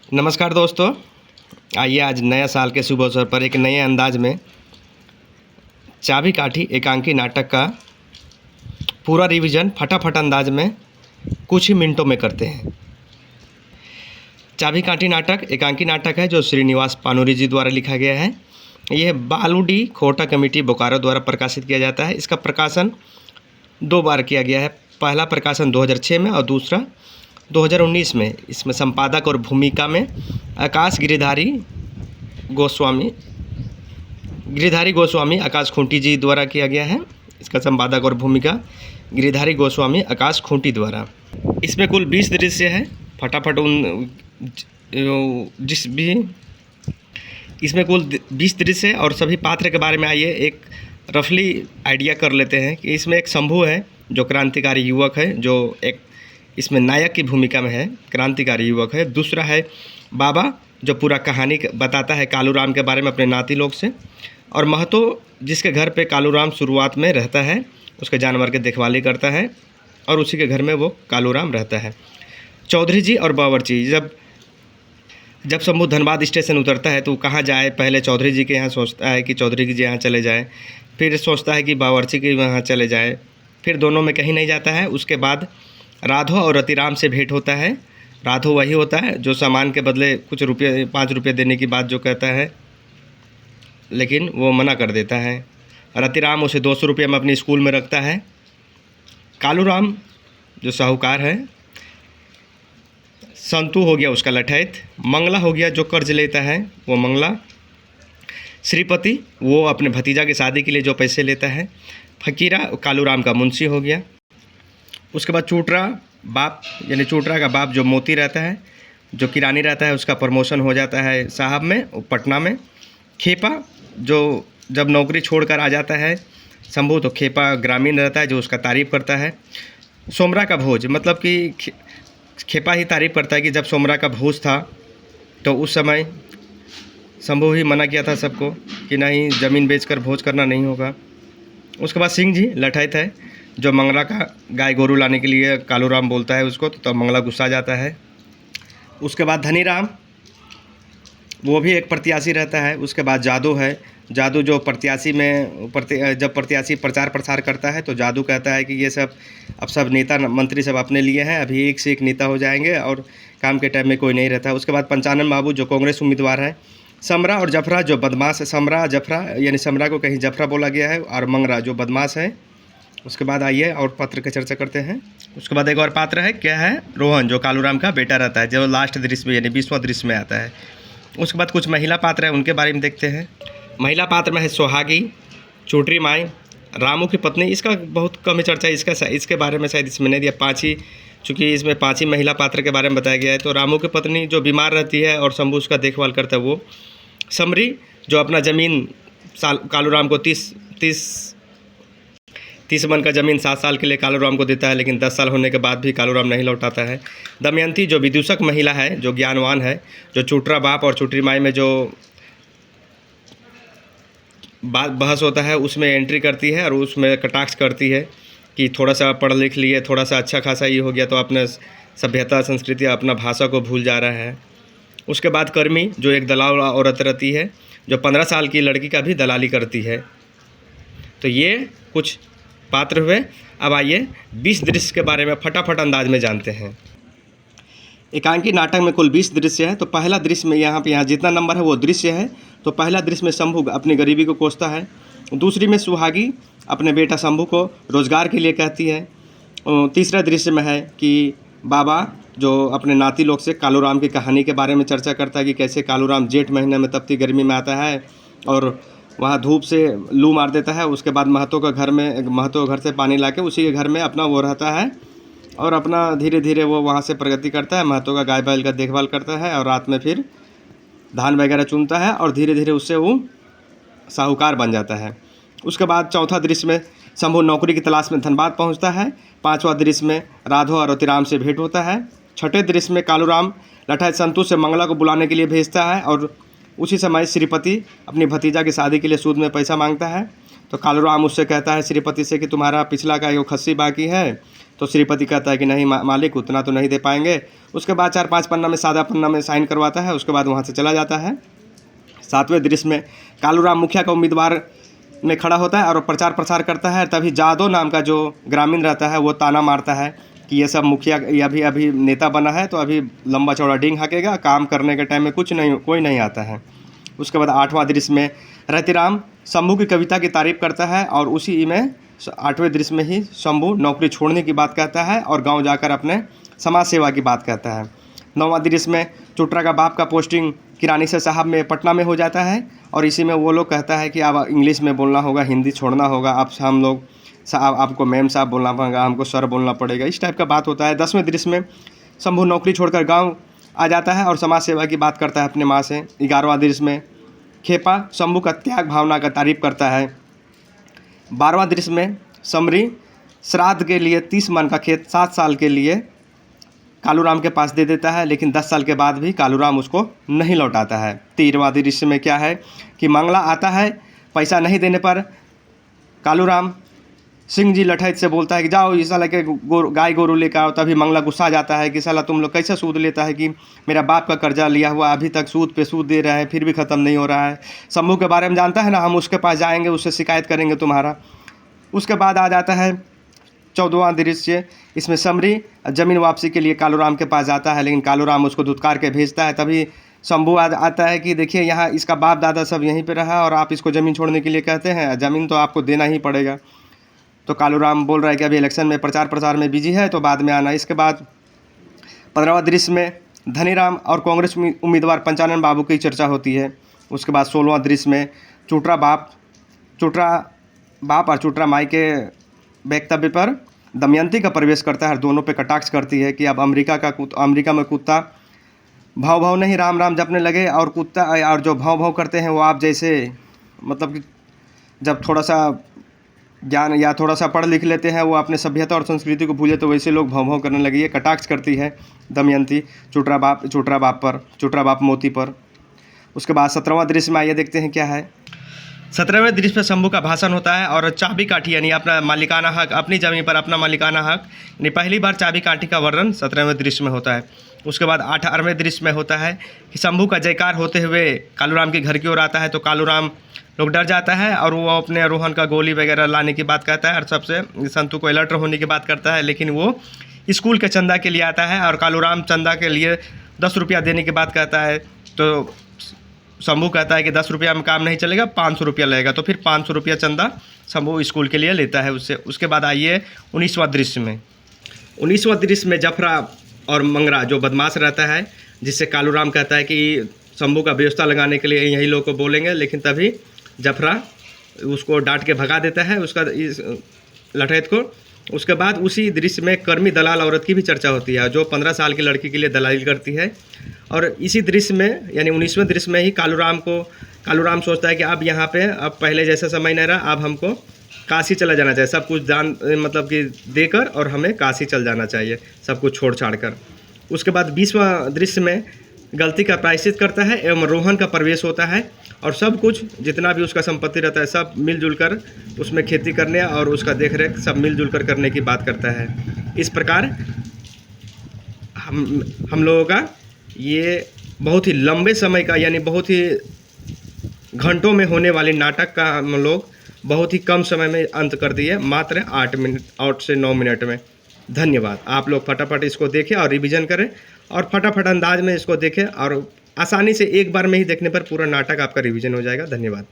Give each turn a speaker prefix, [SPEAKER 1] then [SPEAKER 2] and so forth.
[SPEAKER 1] नमस्कार दोस्तों, आइए आज नया साल के शुभ अवसर पर एक नए अंदाज में चाबी काठी एकांकी नाटक का पूरा रिवीजन फटाफट अंदाज में कुछ ही मिनटों में करते हैं। चाबी काठी नाटक एकांकी नाटक है जो श्रीनिवास पानुरी जी द्वारा लिखा गया है। यह बालूडी खोटा कमेटी बोकारो द्वारा प्रकाशित किया जाता है। इसका प्रकाशन 2 बार किया गया है। पहला प्रकाशन 2006 में और दूसरा 2019 में। इसमें संपादक और भूमिका में आकाश गिरिधारी गोस्वामी आकाश खूंटी जी द्वारा किया गया है। इसका संपादक और भूमिका गिरिधारी गोस्वामी आकाश खूंटी द्वारा। इसमें कुल 20 दृश्य है। फटाफट इसमें कुल 20 दृश्य है और सभी पात्र के बारे में आइए एक रफली आइडिया कर लेते हैं कि इसमें एक शंभू है जो क्रांतिकारी युवक है, जो एक इसमें नायक की भूमिका में है, क्रांतिकारी युवक है। दूसरा है बाबा जो पूरा कहानी बताता है कालूराम के बारे में अपने नाती लोग से। और महतो जिसके घर पे कालूराम शुरुआत में रहता है, उसके जानवर के देखभाली करता है और उसी के घर में वो कालूराम रहता है। चौधरी जी और बावर्ची, जब शंभू धनबाद स्टेशन उतरता है तो कहाँ जाए, पहले चौधरी जी के यहाँ सोचता है कि चौधरी जी यहाँ चले जाए, फिर सोचता है कि बावर्ची के वहाँ चले जाए, फिर दोनों में कहीं नहीं जाता है। उसके बाद राधो और रतिराम से भेंट होता है। राधो वही होता है जो सामान के बदले कुछ रुपये 5 रुपये देने की बात जो कहता है, लेकिन वो मना कर देता है। रतिराम उसे 200 रुपये में अपनी स्कूल में रखता है। कालूराम जो साहूकार है, संतू हो गया उसका लठैत, मंगला हो गया जो कर्ज लेता है वो मंगला, श्रीपति वो अपने भतीजा की शादी के लिए जो पैसे लेता है, फकीरा कालूराम का मुंशी हो गया। उसके बाद चूटरा बाप यानी चूटरा का बाप जो मोती रहता है, जो किरानी रहता है, उसका प्रमोशन हो जाता है साहब में पटना में। खेपा जो जब नौकरी छोड़कर आ जाता है शंभू, तो खेपा ग्रामीण रहता है जो उसका तारीफ़ करता है। सोमरा का भोज मतलब कि खेपा ही तारीफ़ करता है कि जब सोमरा का भोज था तो उस समय शंभू ही मना किया था सबको कि नहीं, ज़मीन बेचकर भोज करना नहीं होगा। उसके बाद सिंह जी लठैत है जो मंगला का गाय गोरू लाने के लिए कालूराम बोलता है उसको, तो मंगला गुस्सा जाता है। उसके बाद धनीराम वो भी एक प्रत्याशी रहता है। उसके बाद जादू है, जादू जो प्रत्याशी में जब प्रत्याशी प्रचार प्रसार करता है तो जादू कहता है कि ये सब अब सब नेता मंत्री सब अपने लिए हैं, अभी एक से एक नेता हो जाएंगे और काम के टाइम में कोई नहीं रहता। उसके बाद पंचानन बाबू जो कांग्रेस उम्मीदवार है। समरा और जफरा जो बदमाश है, समरा जफरा यानी समरा को कहीं जफरा बोला गया है, और मंगरा जो बदमाश है। उसके बाद आइए और पात्र की चर्चा करते हैं। उसके बाद एक और पात्र है, क्या है, रोहन जो कालूराम का बेटा रहता है, जो लास्ट दृश्य में यानी 20वां दृश्य में आता है। उसके बाद कुछ महिला पात्र है, उनके बारे में देखते हैं। महिला पात्र में है सोहागी, चूटरी माई, रामू की पत्नी। इसका बहुत कम ही चर्चा है, इसके बारे में शायद इसमें नहीं दिया। 5 ही, चूँकि इसमें 5 ही महिला पात्र के बारे में बताया गया है। तो रामू की पत्नी जो बीमार रहती है और शंभू उसका देखभाल करता है वो। समरी जो अपना ज़मीन कालूराम को 30 मन का ज़मीन 7 साल के लिए कालूराम को देता है, लेकिन 10 साल होने के बाद भी कालूराम नहीं लौटाता है। दमयंती जो विदूषक महिला है, जो ज्ञानवान है, जो चूटरा बाप और चूटरी माई में जो बहस होता है उसमें एंट्री करती है और उसमें कटाक्ष करती है कि थोड़ा सा पढ़ लिख लिए, थोड़ा सा अच्छा खासा ये हो गया तो अपने सभ्यता संस्कृति अपना भाषा को भूल जा रहा है। उसके बाद कर्मी जो एक दलाल औरत रहती है, जो 15 साल की लड़की का भी दलाली करती है। तो ये कुछ पात्र हुए। अब आइए 20 दृश्य के बारे में फटाफट अंदाज में जानते हैं। एकांकी नाटक में कुल 20 दृश्य है। तो पहला दृश्य में यहाँ जितना नंबर है वो दृश्य है। तो पहला दृश्य में शंभू अपनी गरीबी को कोसता है। दूसरी में सुहागी अपने बेटा शंभू को रोज़गार के लिए कहती है। तीसरा दृश्य में है कि बाबा जो अपने नाती लोग से कालूराम की कहानी के बारे में चर्चा करता है कि कैसे कालूराम जेठ महीने में तपती गर्मी में आता है और वहाँ धूप से लू मार देता है। उसके बाद महतो घर से पानी लाके उसी के घर में अपना वो रहता है और अपना धीरे धीरे वो वहाँ से प्रगति करता है। महतो का गाय बैल का देखभाल करता है और रात में फिर धान वगैरह चुनता है और धीरे धीरे उससे वो साहूकार बन जाता है। उसके बाद चौथा दृश्य में शंभू नौकरी की तलाश में धनबाद पहुँचता है। 5वां दृश्य में राधो और रतिराम से भेंट होता है। 6ठे दृश्य में कालूराम लठैत संतू से मंगला को बुलाने के लिए भेजता है और उसी समय श्रीपति अपनी भतीजा की शादी के लिए सूद में पैसा मांगता है। तो कालूराम उससे कहता है श्रीपति से कि तुम्हारा पिछला का यो खस्सी बाकी है, तो श्रीपति कहता है कि नहीं मालिक, उतना तो नहीं दे पाएंगे। उसके बाद 4-5 पन्ना में, सादा पन्ना में साइन करवाता है। उसके बाद वहाँ से चला जाता है। 7वें दृश्य में कालूराम मुखिया का उम्मीदवार में खड़ा होता है और प्रचार प्रसार करता है। तभी जादव नाम का जो ग्रामीण रहता है वो ताना मारता है कि ये सब मुखिया ये अभी नेता बना है तो अभी लंबा चौड़ा डींग हाँकेगा, काम करने के टाइम में कोई नहीं आता है। उसके बाद 8वां दृश्य में रतिराम शंभू की कविता की तारीफ़ करता है और उसी में 8वें दृश्य में ही शंभू नौकरी छोड़ने की बात कहता है और गांव जाकर अपने समाज सेवा की बात कहता है। 9वां दृश्य में चुटरा का बाप का पोस्टिंग किरानी से साहब में पटना में हो जाता है और इसी में वो लोग कहता है कि अब इंग्लिश में बोलना होगा, हिंदी छोड़ना होगा, अब हम लोग आपको मैम साहब बोलना पड़ेगा, हमको सर बोलना पड़ेगा, इस टाइप का बात होता है। 10वें दृश्य में शंभू नौकरी छोड़कर गांव आ जाता है और समाज सेवा की बात करता है अपने माँ से। 11वां दृश्य में खेपा शंभू का त्याग भावना का तारीफ़ करता है। 12वां दृश्य में समरी श्राद्ध के लिए 30 मन का खेत 7 साल के लिए कालूराम के पास दे देता है, लेकिन 10 साल के बाद भी कालूराम उसको नहीं लौटाता है। 13वां दृश्य में क्या है कि मंगला आता है, पैसा नहीं देने पर कालूराम सिंह जी लठैत से बोलता है कि जाओ इस साला के गाय गोरू लेकर आओ। तभी मंगला गुस्सा आ जाता है कि साला तुम लोग कैसे सूद लेता है कि मेरा बाप का कर्जा लिया हुआ अभी तक सूद पे सूद दे रहा है, फिर भी ख़त्म नहीं हो रहा है। शंभू के बारे में जानता है ना, हम उसके पास जाएंगे, उससे शिकायत करेंगे तुम्हारा। उसके बाद आ जाता है 14वां दृश्य। इसमें समरी ज़मीन वापसी के लिए कालूराम के पास जाता है, लेकिन कालूराम उसको धुतकार के भेजता है। तभी शंभू आता है कि देखिए यहाँ इसका बाप दादा सब यहीं पे रहा और आप इसको ज़मीन छोड़ने के लिए कहते हैं, ज़मीन तो आपको देना ही पड़ेगा। तो कालूराम बोल रहा है कि अभी इलेक्शन में प्रचार प्रसार में बिजी है तो बाद में आना। इसके बाद 15वां दृश्य में धनीराम और कांग्रेस उम्मीदवार पंचानन बाबू की चर्चा होती है। उसके बाद 16वां दृश्य में चुटरा बाप और चुटरा माई के वक्तव्य पर दमयंती का प्रवेश करता है और दोनों पे कटाक्ष करती है कि अब अमेरिका में कुत्ता भाव नहीं राम राम जपने लगे और कुत्ता और जो भाव करते हैं वो आप जैसे, मतलब कि जब थोड़ा सा ज्ञान या थोड़ा सा पढ़ लिख लेते हैं वो अपने सभ्यता और संस्कृति को भूले तो वैसे लोग भाव करने लगे। ये कटाक्ष करती है दमयंती चुटरा बाप मोती पर। उसके बाद 17वां दृश्य में आइए देखते हैं क्या है। 17वें दृश्य में शंभू का भाषण होता है और चाबी काठी यानी अपना मालिकाना हक, अपनी ज़मीन पर अपना मालिकाना हक यानी पहली बार चाबी काठी का वर्णन 17वें दृश्य में होता है। उसके बाद 18वें दृश्य में होता है कि शंभू का जयकार होते हुए कालूराम के घर की ओर आता है तो कालूराम लोग डर जाता है और वो अपने रोहन का गोली वगैरह लाने की बात कहता है और सबसे संतू को अलर्ट होने की बात करता है। लेकिन वो स्कूल के चंदा के लिए आता है और कालूराम चंदा के लिए 10 रुपया देने की बात कहता है। तो शंभू कहता है कि 10 रुपया में काम नहीं चलेगा, 500 रुपया लगेगा। तो फिर 500 रुपया चंदा शंभू स्कूल के लिए लेता है उससे। उसके बाद आइए 19वां दृश्य में। 19वां दृश्य में जफरा और मंगरा जो बदमाश रहता है, जिससे कालूराम कहता है कि शंभू का व्यवस्था लगाने के लिए यही लोग को बोलेंगे, लेकिन तभी जफरा उसको डांट के भगा देता है उसका इस लठैत को। उसके बाद उसी दृश्य में कर्मी दलाल औरत की भी चर्चा होती है जो 15 साल की लड़की के लिए दलाली करती है। और इसी दृश्य में यानी 19वें दृश्य में ही कालूराम सोचता है कि अब यहाँ पे अब पहले जैसा समय नहीं रहा, अब हमको काशी चला जाना चाहिए, सब कुछ मतलब कि देकर और हमें काशी चल जाना चाहिए, सब कुछ छोड़ छाड़ कर। उसके बाद 20वां दृश्य में गलती का प्रायश्चित करता है एवं रोहन का प्रवेश होता है और सब कुछ जितना भी उसका संपत्ति रहता है सब मिलजुल कर उसमें खेती करने और उसका देखरेख सब मिलजुल कर करने की बात करता है। इस प्रकार हम लोगों का ये बहुत ही लंबे समय का यानी बहुत ही घंटों में होने वाले नाटक का हम लोग बहुत ही कम समय में अंत कर दिए, मात्र 8 से 9 मिनट में। धन्यवाद। आप लोग फटाफट इसको देखें और रिवीजन करें और फटाफट अंदाज में इसको देखें और आसानी से एक बार में ही देखने पर पूरा नाटक आपका रिवीजन हो जाएगा। धन्यवाद।